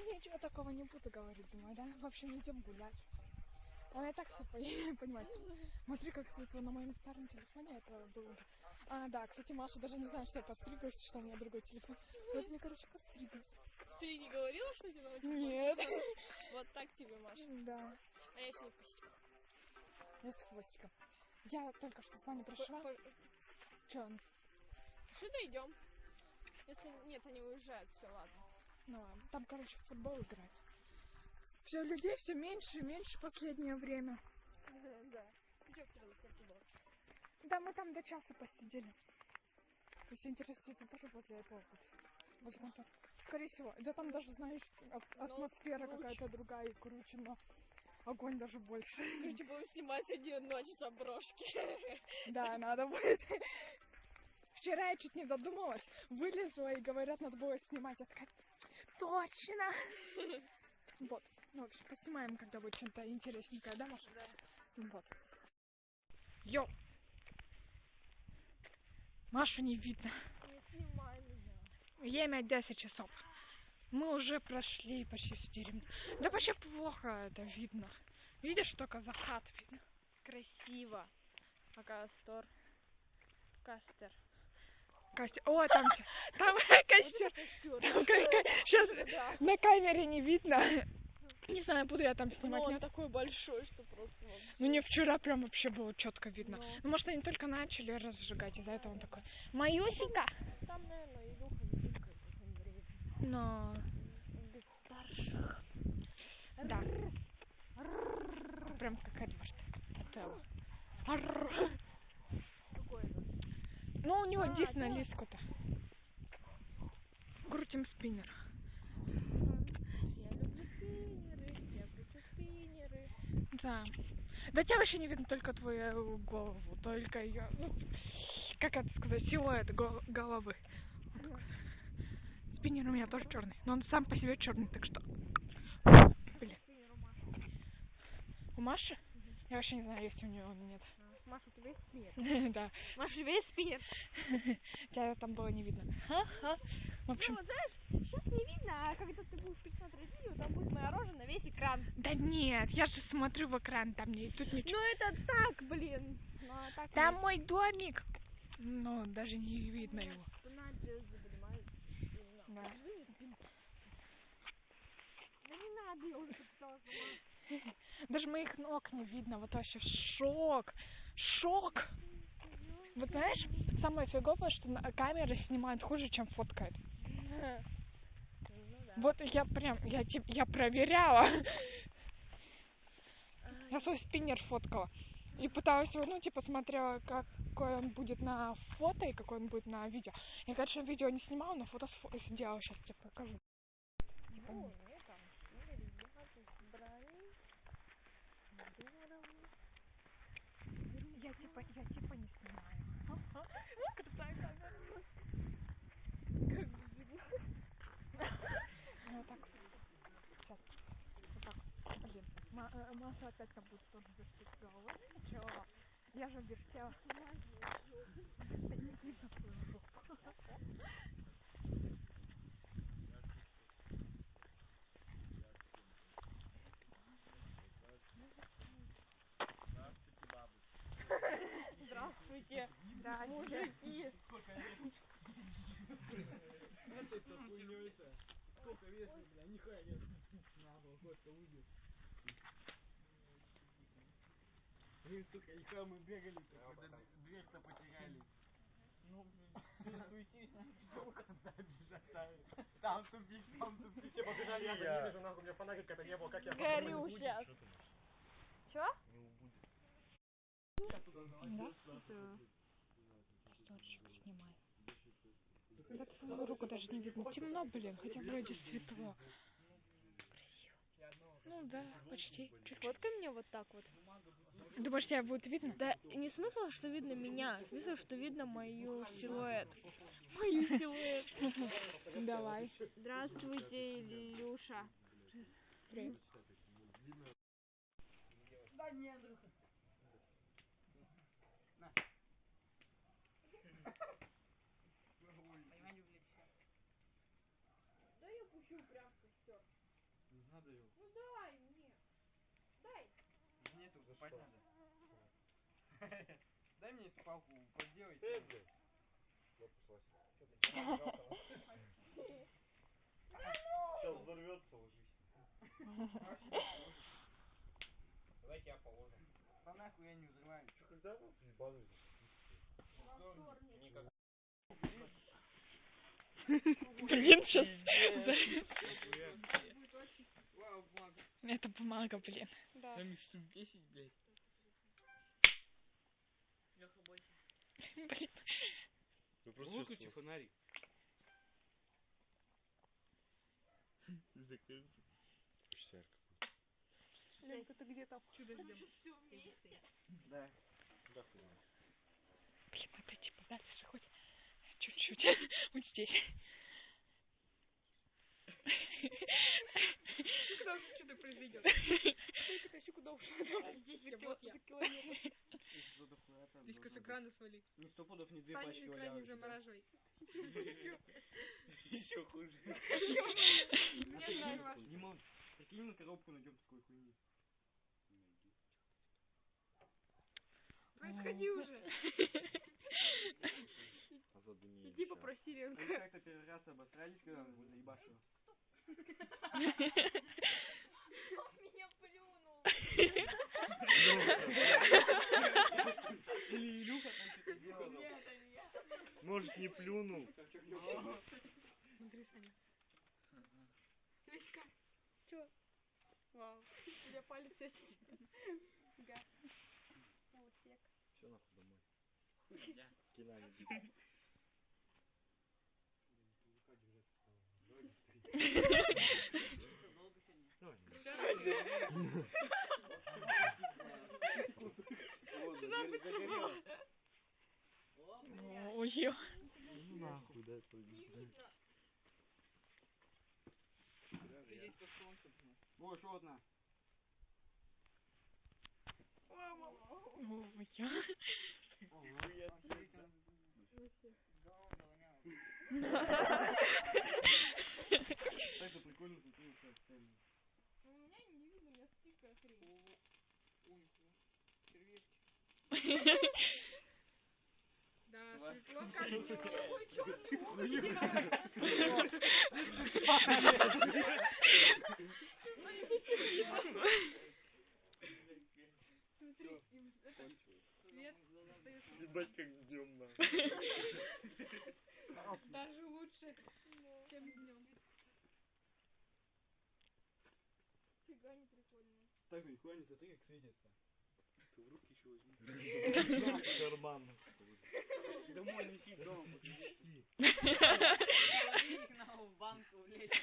ничего такого не буду говорить, думаю, да? В общем, идем гулять. Она и так все понимает. Смотри, как светло на моем старом телефоне, это было... А, да, кстати, Маша даже не знает, что я подстриглась, что у меня другой телефон. Вот мне, короче, подстриглась. Ты не говорила, что тебе новый телефон? Нет. Вот так тебе, Маша. Да. А я сегодня хвостиком. Я с хвостиком. Я только что с вами пришла. Че он? Что дойдем? Если нет, они уезжают, все, ладно. Ну ладно. Там, короче, в футбол играют. Все, людей все меньше и меньше в последнее время. Да. Ты что вчера до скольки была? Да, мы там до часа посидели. Если интересует, тоже возле этого будет. Возле конторы. Скорее всего. Да там даже, знаешь, атмосфера какая-то другая и круче, но огонь даже больше. Короче, будем снимать сегодня ночь заброшки. Да, надо будет. Вчера я чуть не додумалась, вылезла и говорят, надо было снимать. Я такая, точно! Вот. Ну, в общем, поснимаем, когда будет что-то интересненькое, да, Маша? Да. Вот. Йо! Машу не видно. Не снимай меня. Время 10 часов. Мы уже прошли почти 4 минуты. Да вообще плохо это видно. Видишь, только закат видно. Красиво. Кастер. Кастер. Костер. О, там костер. Сейчас на камере не видно. Не знаю, буду я там снимать. Ну, он нет? такой большой, что просто... Ну, мне вчера прям вообще было четко видно. Но. Ну, может, они только начали разжигать, из-за этого он такой. Маюсенька! Там, наверное, Илюха не дымкает в время. Но... Без старших. Да. Прям как Эдвард. Отелло. Какой это? Ну, у него диск на да. лиску-то. Крутим спиннер. Я люблю спиннеры, я кручу спиннеры. Да. Да тебя вообще не видно, только твою голову, только ее, ну, как это сказать, силуэт головы. Вот. Спиннер у меня тоже черный, но он сам по себе черный, так что... Блин. Спиннер у Маши. У Маши? Я вообще не знаю, есть у нее или нет. Маша, у тебя есть спиннер? Да. Маша, у тебя есть спиннер? Тебя там было не видно. Ха-ха. В общем... Ну, знаешь, сейчас не видно, а когда ты будешь пересмотреть видео, там будет моя рожа на весь экран. Да нет, я же смотрю в экран, там не тут ничего. Ну это так, блин. Ну, а так Там нет. мой домик. Ну, даже не видно его. Спина звезды, понимаешь? Да. Да не надо, я уже подписалась сама. Даже моих ног не видно, вот вообще шок. Шок! Вот знаешь, самое фиговое, что на камеры снимают хуже, чем фоткают. Ну да. Вот я прям, я проверяла. Я свой спиннер фоткала. И пыталась его, ну, типа, смотрела, какой он будет на фото и какой он будет на видео. Я, конечно, видео не снимала, но фото сделала. Сейчас тебе покажу. Ну, мне там ребята собрались. Здорово. Я типа не снимаю. Крутая камера. Как бы. Ну, вот так вот. Сейчас. Вот так вот. Блин. Маша опять там будет тоже вертеть головой. Чего? Я же вертела. Да не видно свою жопу. Здравствуйте, Да, мужики. Сколько весит, бля, нихуя нет. Надо, просто уйдет. Блин, сука, и мы бегали, дверь-то потеряли. Ну, суетись, надо конца бежать. Там тупик. Все побежали, я не вижу, нахуй, у меня фонарика-то не было, как я Горю сейчас. Чё? Да? Костерчик снимай. Так свою руку даже не видно. Темно, блин, хотя вроде светло. Красиво. Ну да, почти. Чуть-чуть. Фоткай мне вот так вот. Думаешь, тебя будет видно? Да не смысл, что видно меня, смысл, что видно мою силуэт. Мою силуэт. Давай. Здравствуйте, Илюша. Привет. Да не, Андрюха. Да я пущу прям в костер. дарил. Ну дай мне. Дай. Нету, копать надо. Дай мне эту палку, поделай. Блядь. Вот пошла. Сейчас взорвется, ложись. Давайте я положу. Да нахуй я не взрываю. Че, когда нас ебанули? Никак. Блин, сейчас... Вау, бумага. Это бумага, блин. Да. Там их штук 10, блядь. Леха, бойся. Блин. Вы просто Выключи чувствовали. фонарик. Пустяк. Ленка, ты где там? Да. Да хуйня. Блин, отойти подальше хоть чуть-чуть. Вот здесь. Что-то произойдет. Ты куда ушла? Здесь вот я. Здесь С экрана свали. Ну, 100 пудов не две Стань пачки на экране валяют. уже морожой. Еще хуже. Не знаю. Димон, прикинь, на коробку найдем такой хуйни. Происходи уже. А задыми. Иди попроси Они Ленка. как-то первый раз обосрались, когда он наебашил. Меня плюнул. Или Илюха там что-то делал. Может, не плюнул? Смотри, Саня. Леська. Чё? Вау. У тебя палец очень. Да. Я вот сек. Все нахуй домой. Да. Кина не бить. Давай. Вот, загорелось. Ой, Ну нахуй, дай пойди. Во, еще одна. Это прикольно, смотри, как цельно. У меня не видно, у меня стикая хрень. Да, светло как ой, черный Смотри, им это свет остается Ебать, как днем нахуй. даже лучше, чем днем. Фига не прикольно. Так, нихуя не смотри, как светится. Ты в руки еще возьми. Карман. Домой неси, дома подвези. Надо в банку влезть.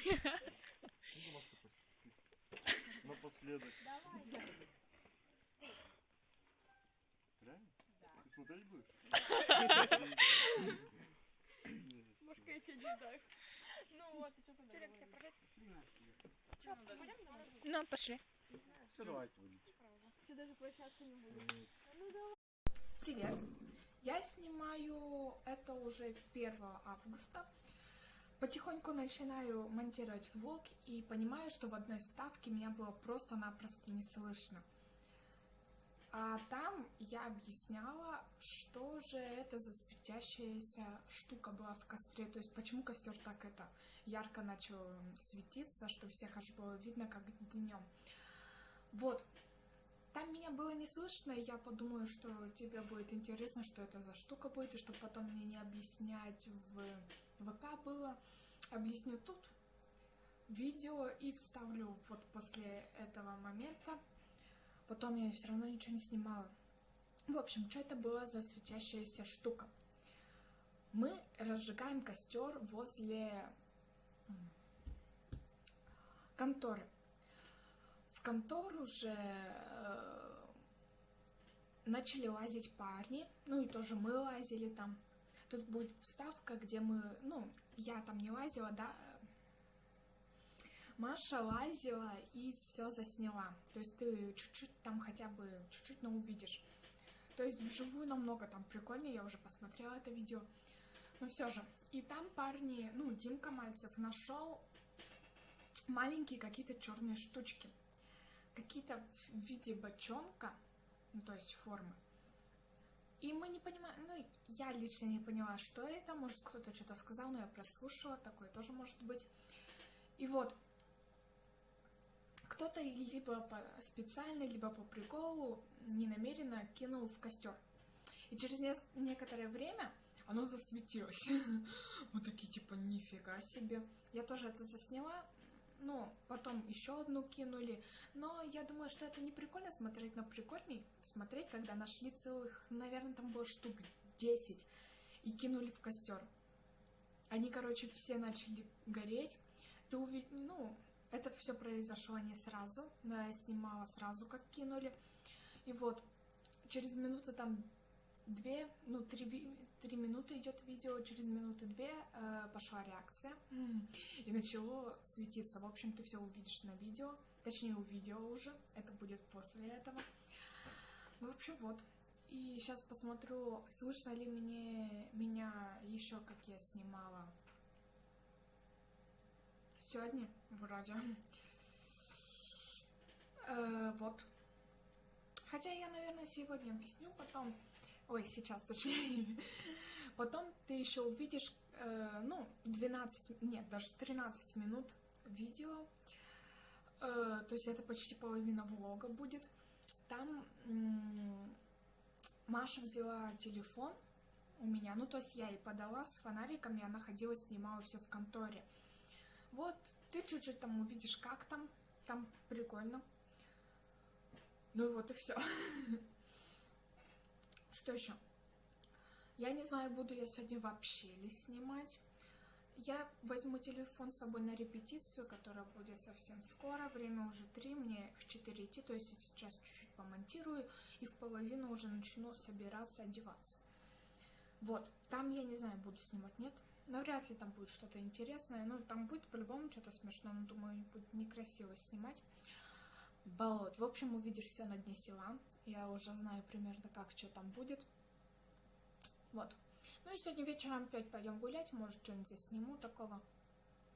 Напоследок. Давай. Реально? Ты смотреть будешь? Может, я тебе не дай. Ну вот, и что тогда? ну, пошли. Все, давайте будете. Ты даже прощаться не будешь. Привет. Я снимаю это уже 1 августа. Потихоньку начинаю монтировать влог и понимаю, что в одной вставке меня было просто-напросто не слышно. А там я объясняла, что же это за светящаяся штука была в костре, то есть почему костер так это ярко начал светиться, что всех аж было видно, как днем. Вот. Там меня было не слышно, и я подумала, что тебе будет интересно, что это за штука будет, и чтобы потом мне не объяснять в ВК было, объясню тут видео и вставлю вот после этого момента. Потом я все равно ничего не снимала. В общем, что это была за светящаяся штука? Мы разжигаем костер возле конторы. В контору уже начали лазить парни, ну и тоже мы лазили там. Тут будет вставка, где мы, ну, я там не лазила, да, Маша лазила и все засняла. То есть ты чуть-чуть там хотя бы, чуть-чуть, но увидишь. То есть вживую намного там прикольнее, я уже посмотрела это видео. Но все же. И там парни, ну, Димка Мальцев нашел маленькие какие-то черные штучки. Какие-то в виде бочонка, ну, то есть формы. И мы не понимаем, ну, я лично не поняла, что это. Может, кто-то что-то сказал, но я прослушала, такое тоже может быть. И вот, кто-то либо специально, либо по приколу ненамеренно кинул в костер. И через некоторое время оно засветилось. Мы такие, типа, нифига себе. Я тоже это засняла. Ну, потом еще одну кинули. Но я думаю, что это не прикольно смотреть, но прикольней смотреть, когда нашли целых, наверное, там было штук 10 и кинули в костер. Они, короче, все начали гореть. Ты ну, это все произошло не сразу, но я снимала сразу, как кинули. И вот, через минуты там 2, ну, 3 минуты идет видео, через минуты 2 пошла реакция и начало светиться. В общем, ты все увидишь на видео, точнее увидел уже, это будет после этого. В общем, вот. И сейчас посмотрю, слышно ли меня еще, как я снимала сегодня, вроде. Вот. Хотя я, наверное, сегодня объясню потом. Ой, сейчас точнее. Потом ты еще увидишь, ну, 12, нет, даже 13 минут видео. То есть это почти половина влога будет. Там Маша взяла телефон у меня, ну, то есть я ей подала с фонариком, и она ходила, снимала все в конторе. Вот, ты чуть-чуть там увидишь, как там прикольно. Ну и вот и все. Что еще? Я не знаю, буду я сегодня вообще ли снимать. Я возьму телефон с собой на репетицию, которая будет совсем скоро. Время уже 3, мне в 4 идти, то есть сейчас чуть-чуть помонтирую и в половину уже начну собираться, одеваться. Вот, там я не знаю, буду снимать, нет. Навряд ли там будет что-то интересное. Ну, там будет по-любому что-то смешное, но думаю, будет некрасиво снимать. Вот, в общем, увидишь все на дне села. Я уже знаю примерно, как что там будет. Вот. Ну и сегодня вечером опять пойдем гулять. Может, что-нибудь засниму такого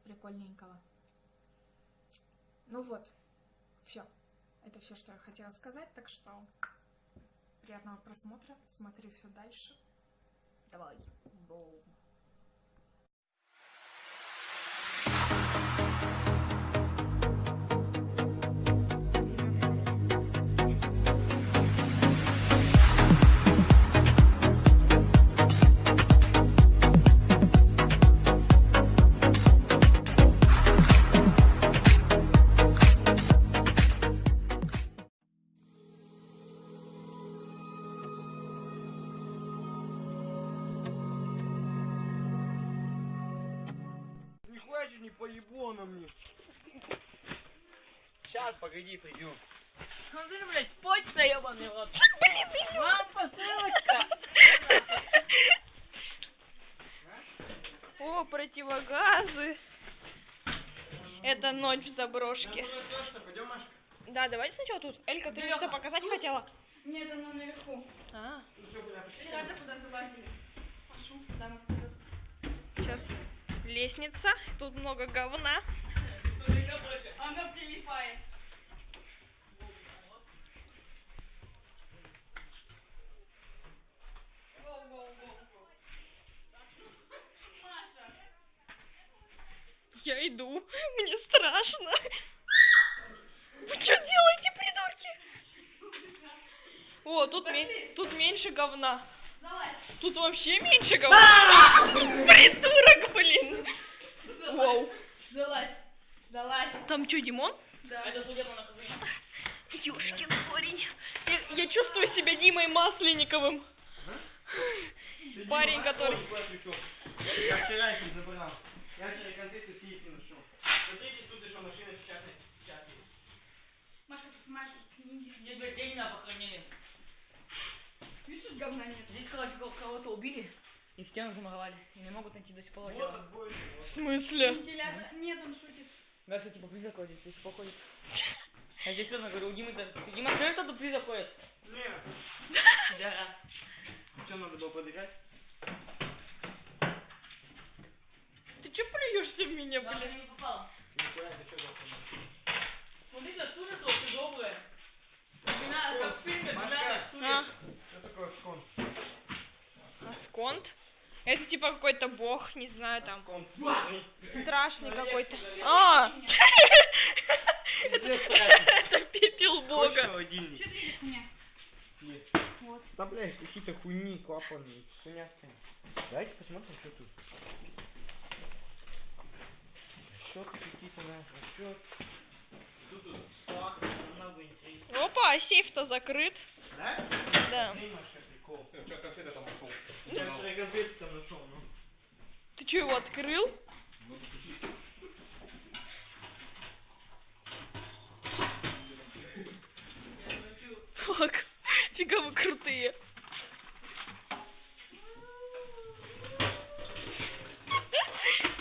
прикольненького. Ну вот. Все. Это все, что я хотела сказать. Так что приятного просмотра. Смотри все дальше. Давай. Боум. Не поебло на мне. Сейчас, погоди, придем. Смотри, блядь, почта, ебаный рот. Вам посылочка. О, противогазы. Это ночь в заброшке. Пойдем, Машка? Да, давайте сначала тут. Элька, ты мне что показать хотела? Нет, она наверху. А, Ну все, куда пошли? Ребята куда залазили? сейчас лестница. Тут много говна. Она прилипает. Я иду. Мне страшно. Вы что делаете, придурки? О, тут меньше говна. Тут вообще меньше говна. Придурок, блин. Вау. Залазь. Там что, Димон? Да. Это судебно наказание. Ёшкин корень. Я чувствую себя Димой Масленниковым. Парень, который... Я вчера их не забрал. Я вчера конфеты съесть не нашел. Смотрите, тут еще машина печатная. Машка, Машка, книги. Здесь, блядь, Ленина похоронили. Видишь, тут говна нет. Здесь, короче, кого-то убили и стену замуровали. И не могут найти до сих пор. В смысле? Вентилятор. Нет, он шутит. Да, кстати, по призраку ходит, здесь походит. А здесь серьезно говорю, у Димы... Дима, скажи, что тут призрак ходит? Нет. Да. Что, надо было подыграть? Ты чё плюешься в меня, блин? Не попал. Нихуя, ты что, Это типа какой-то бог, не знаю, там, Смотри. страшный какой-то. А! Это пепел Хочешь бога. холодильник? Что ты у меня? Есть. Да, блядь, какие-то хуйни, клапаны, хуйня стоит. Давайте посмотрим, что тут. Счет какие-то, да, счет. Тут сахар, намного интереснее. Опа, сейф-то закрыт. Да? Да. Дай Маша прикол. Что, конфеты там нашел? Я вчера конфеты там нашел, ну. Ты что, его открыл? Фак, фига вы крутые.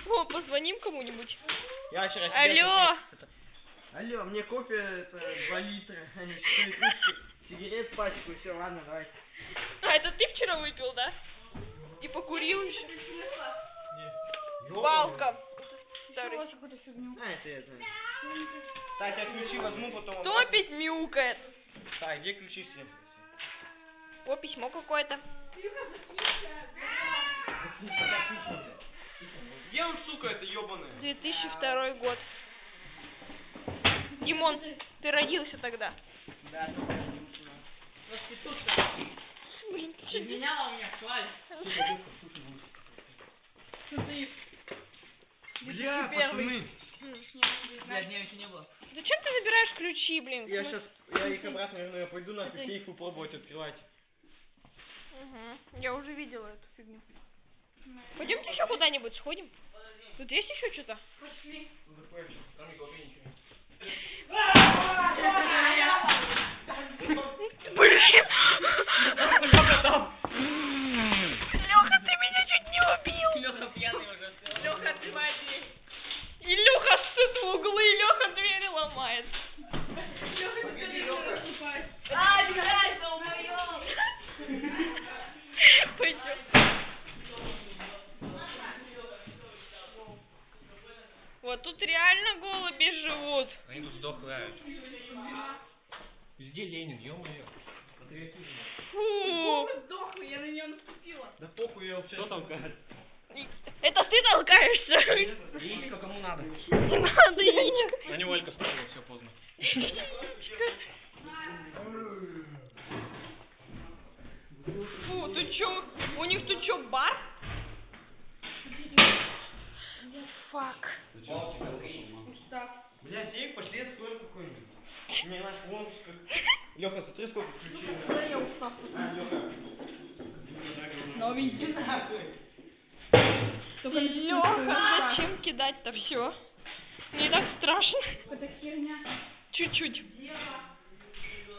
О, позвоним кому-нибудь. Я вчера Алло. Алло, мне кофе это 2 литра, 4 кружки, сигарет пачку, все, ладно, давайте. А, это ты вчера выпил, да? И покурил еще? Нет. Палка. Старый. Какую-то фигню. А, это я знаю. Так, я ключи возьму, потом... Кто опять мяукает? Так, где ключи все? О, письмо какое-то. Где он, сука, это ебаная? 2002 год. Димон, ты родился тогда? Да, Блин, ты чё? Изменяла у меня хвалит. Бля, пацаны. Блядь, меня еще не было. Зачем ты забираешь ключи, блин? Я сейчас, я их обратно верну, я пойду на сейф попробовать открывать. Угу. Я уже видела эту фигню. Пойдемте еще куда-нибудь сходим. Тут есть еще что-то? Пошли. Блин! Леха, ты меня чуть не убил! Леха пьяный уже. Леха, открывай дверь. И Леха стоит в углу, и Леха двери ломает. А, блядь, долбоёб! Пойдем. Вот тут реально голуби живут. Они тут сдохают. Везде Ленин, ё-моё. Фу. Сдохла, я на нее наступила. Да похуй, я вообще... Кто там кает? Это ты толкаешься? Яичко кому надо? Не надо яичко. На него Ольга ставила, все поздно. Фу, ты чё? У них тут чё, бар? Фак. Бля, сейф, пошли откроем какой-нибудь. Мне наш вон как... Леха, смотри, сколько ключей. Да я устал. А, Леха. Новенький. Лёха, зачем кидать-то все? Мне так страшно. Это херня. Чуть-чуть.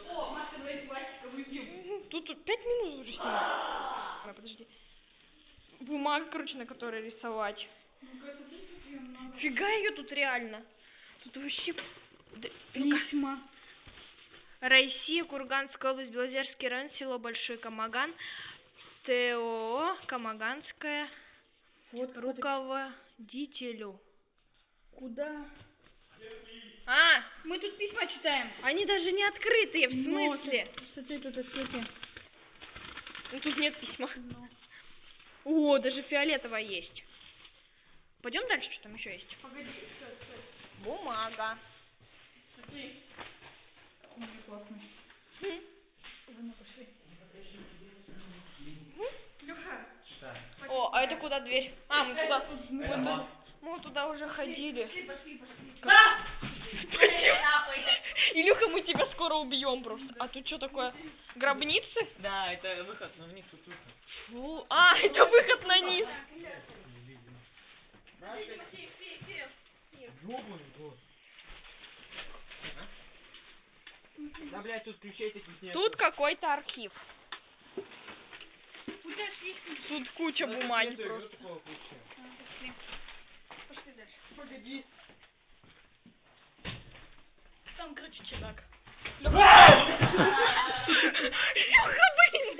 О, Машка, давай пластика выпьем. Тут 5 минут уже снимать. А, подожди. Бумага, короче, на которой рисовать. Фига ее тут реально. Тут вообще... Письма. Россия, Курганская область, Белозерский район, село Большой Камаган, ТО Камаганская, Вот руководителю. Куда? А, Мы тут письма читаем. они даже не открытые, в смысле? Смотри, тут открытие. Ну, тут нет письма. О, даже фиолетовое есть. Пойдем дальше, что там еще есть? Погоди, стой. Бумага. Смотри. Смотри, классный. Хм. Ладно, пошли. Леха. О, а это куда дверь? А, мы туда уже ходили. Пошли. Илюха, мы тебя скоро убьем просто. А тут что такое? Гробницы? Да, это выход, но вниз тут. Фу. А, это выход на низ. Ёбаный год. Да, блядь, тут ключей таких нет. Тут какой-то архив. У тебя ж есть. Тут куча бумаги просто. Пошли дальше. Погоди. Там, короче, чердак. Лёха, блин!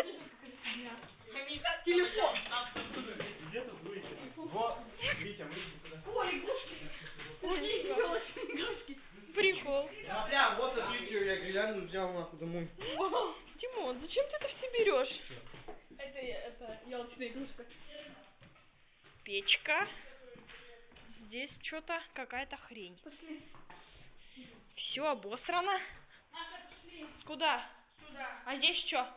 Телефон. Где тут выйти? Вот, Витя, выйди сюда. О, игрушки. Игрушки. Прикол. Бля, вот смотрите, я гирлянду взял нахуй домой. Димон, зачем ты это все берешь? Это елочная игрушка. печка. Здесь что-то какая-то хрень. Все обосрано. Куда? Сюда. А здесь что?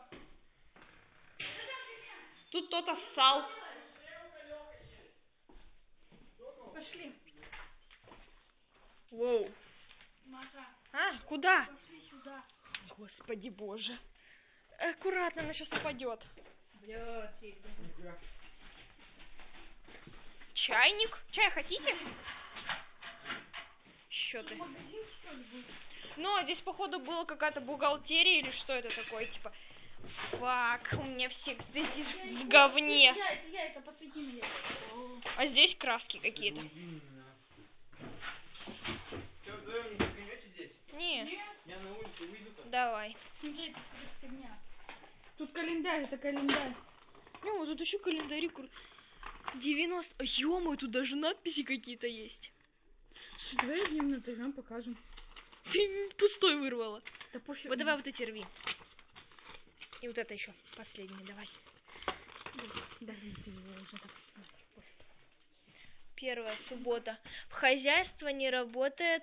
Тут кто-то ссал. Пошли. Воу. Маша, А, куда? пошли сюда. Господи боже. Аккуратно, она сейчас упадет. Чайник? Чай хотите? Счеты. Магазин, что ли, был? Ну, а здесь, походу, была какая-то бухгалтерия или что это такое, типа... Фак, у меня все здесь в говне. Это я, это посвети меня. А здесь краски какие-то. Все, вдвоем не поймете здесь? Не, Я на улицу выйду-ка. давай. Смотри, это фигня. Тут календарь, это календарь. Ну, тут еще календари 90... Ё-моё, тут даже надписи какие-то есть. Давай одним нотарем покажем. Ты пустой вырвала. Да пофиг. Вот давай вот эти рви. И вот это еще последнее, давай. Даже не перевела уже так. Первая суббота. Хозяйство не работает.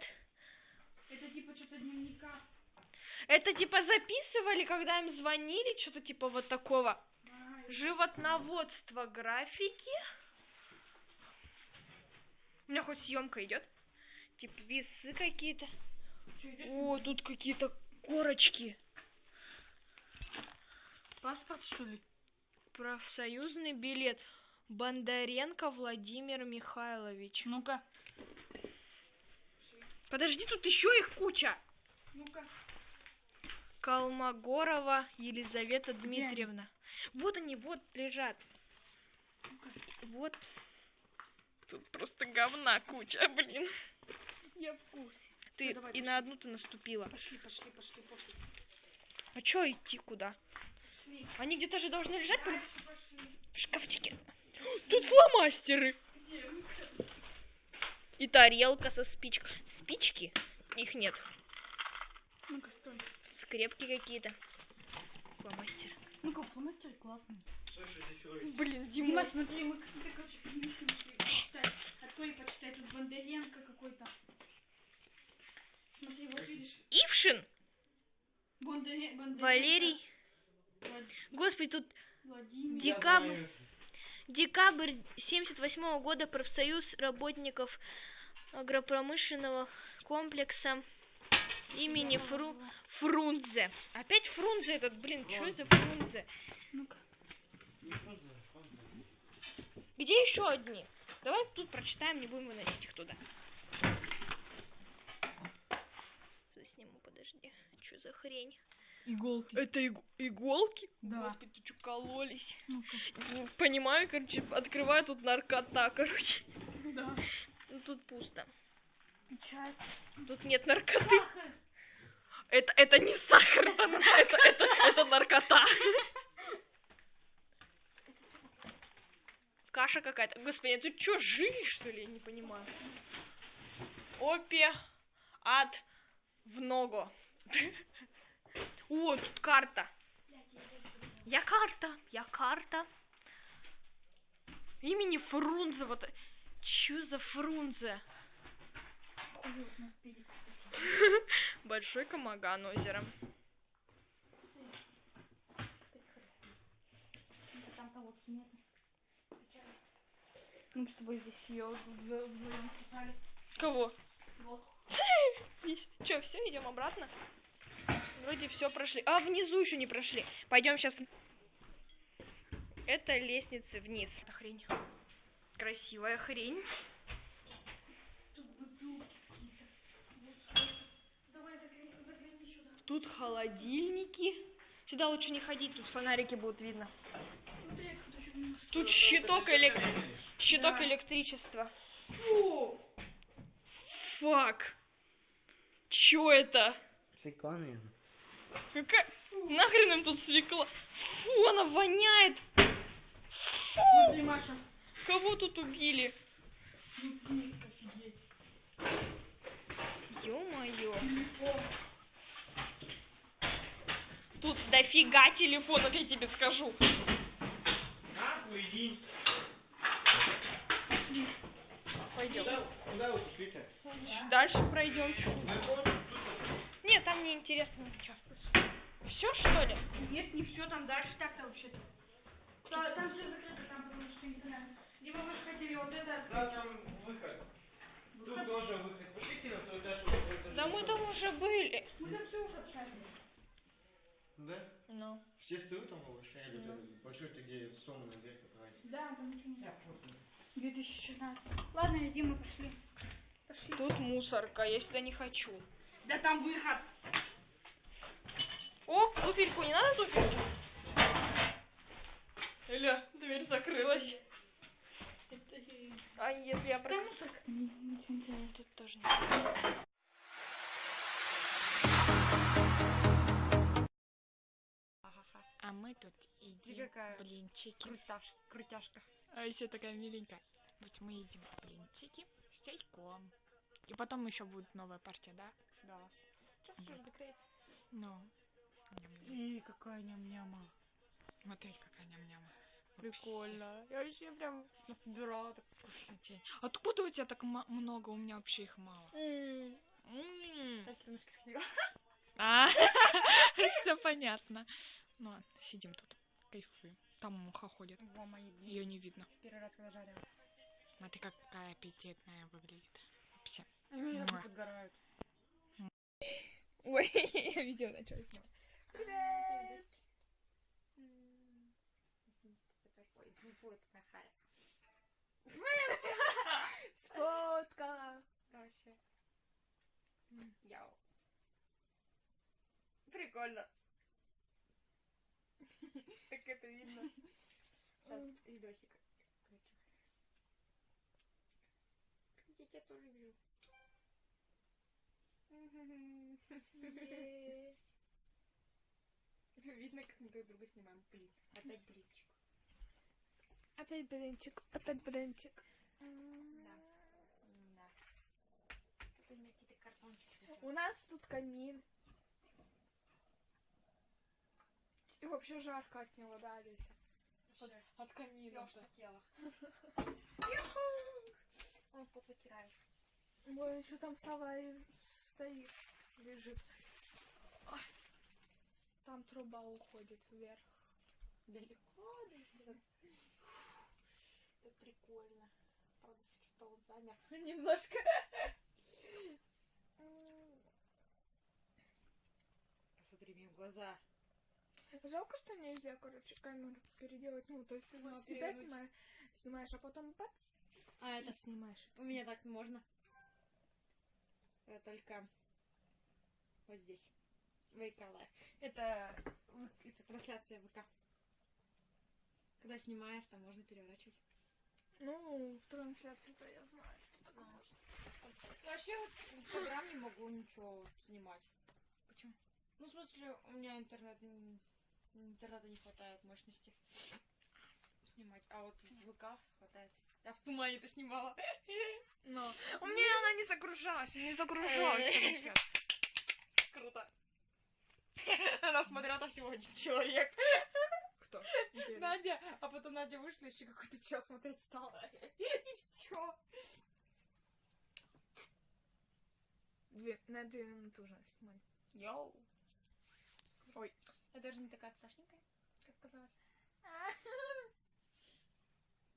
Это типа что-то дневника. Это типа записывали, когда им звонили, что-то типа вот такого. Животноводство, графики. У меня хоть съемка идет. Типа весы какие-то. О, тут какие-то корочки. Паспорт, что ли? Профсоюзный билет. Бондаренко Владимир Михайлович. Ну-ка. Подожди, тут еще их куча. Ну-ка. Колмогорова Елизавета Дмитриевна. Вот они, вот лежат. Вот. Тут просто говна куча, блин. Я в курсе. Ты давай, и на одну ты наступила. Пошли. А чё идти куда? Пошли. Они где-то же должны лежать там Пошли. в шкафчике. Тут фломастеры. И тарелка со спичкой. Спички? Их нет. Ну-ка, стой. Скрепки какие-то. Фломастер. Ну-ка, фломастер классный. Блин, Дима, Дима. смотри, мы какие-то, короче, книжки нашли почитать. Открой и почитай, тут Бондаренко какой-то. Смотри, вот видишь. Ившин? Бондаренко. Валерий? Господи, тут Владимир. декабрь 78 года, профсоюз работников агропромышленного комплекса имени Фрунзе. Опять Фрунзе этот, блин, что это Фрунзе? Ну-ка. Где еще одни? Давай тут прочитаем, не будем выносить их туда. Засниму, подожди. Что за хрень? Иголки. Это иголки? Да. Господи, ты что, кололись? Ну-ка. Не понимаю, короче, открываю, тут наркота, короче. Да. Ну, тут пусто. Печать. Тут нет наркоты. Это не сахар, это наркота. Каша какая-то. Господи, ты что, жили, что ли? Я не понимаю. Опе ад в ногу. О, тут карта. Я карта. Имени Фрунзе. Вот. Чё за Фрунзе? Большой Камаган озеро. Там-то вот нет. Мы с тобой здесь ее вдвоем писали. Кого? Вот. Че, все, идем обратно? Вроде все прошли. А, внизу еще не прошли. Пойдем сейчас. Это лестницы вниз. Хрень. Красивая хрень. Тут бутылки какие-то. Давай загляни сюда. Тут холодильники. Сюда лучше не ходить, тут фонарики будут видно. Смотри, кто еще не может. Тут щиток Да. электричества. Фу! Фак. Чё это? Свекла, Какая... Нахрен им тут свекла? Фу, она воняет. Смотри, Маша. Кого тут убили? Офигеть. Ё-моё. Телефон. Тут дофига телефонов, я тебе скажу. Нахуй иди. пройдем. Куда вы спите? Дальше пройдем. Нет, там не интересно участвовать. Все что ли? Нет, не все, там дальше так-то вообще-то. Там все закрыто, там потому что интернет. Либо вы хотели вот это... Да, там выход. Тут тоже выход. Пошлите на свой этаж. уже Да мы там уже были. Мы там все уже общались. Да? Ну. Все встают там малыш? Или большой ты где сломанный дверь открываете? Да, там ничего нет. 2016. Ладно, иди, мы пошли. Пошли. Тут мусорка, я сюда не хочу. Да там выход. О, туфельку, не надо туфельку? Эля, дверь закрылась. А если я про... Тут тоже не... А мы тут едим блинчики. Крутяшка. А еще такая миленькая. Вот мы едим блинчики с чайком. И потом еще будет новая партия, да? Да. Сейчас уже закрыто. Ну. И какая ням-няма. Смотри, какая ням-няма. Прикольно. Я вообще прям Насобирала так. вкуснотень. Откуда у тебя так много? У меня вообще их мало. А, все понятно. Ну ладно, сидим тут, кайфуем. Там муха ходит, Во, мои ее не видно. первый раз когда жарила. Смотри, какая аппетитная выглядит. Вообще. Меня Муа. подгорают. Ой, я видео начала снимать. Привет! Сфоткала. Вообще. Яу. Прикольно. Так это видно. Сейчас видосик. Я тебя тоже вижу. Видно, как мы друг друга снимаем. Блин, опять блинчик. Опять блинчик, опять блинчик. Да. Да. Тут у меня какие-то картончики. У нас тут камин. И вообще жарко от него, да, Олеся? От камина. Я уж хотела. Он пот вытирает. Ой, еще там Сава и стоит, лежит. Ой. Там труба уходит вверх. Далеко, далеко. Это прикольно. Правда, что он замер. Немножко. Посмотри мне в глаза. Жалко, что нельзя, короче, камеру переделать. Ну, то есть ты на себя снимаешь, а потом бац, А и снимаешь. у меня так можно. Только вот здесь. ВК Лайв. Это трансляция ВК. Когда снимаешь, там можно переворачивать. Ну, в трансляции-то я знаю, что такое можно. Вообще вот в Инстаграм не могу ничего снимать. Почему? Ну, в смысле, у меня интернета не хватает мощности снимать. А вот в ВК хватает. Я в тумане это снимала. Но у меня она не загружалась трансляция. Круто. Она смотрела там всего один человек. Кто? Надя. А потом Надя вышла, еще какой-то час смотреть стала. И все. На 2 минуты уже снимали. Йоу. Ой. Я даже не такая страшненькая, как казалось.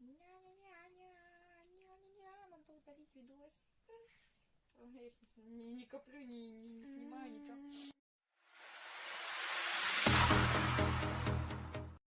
Ня-ня-ня-ня, надо удалить видос. Я их не коплю, не снимаю, ничего.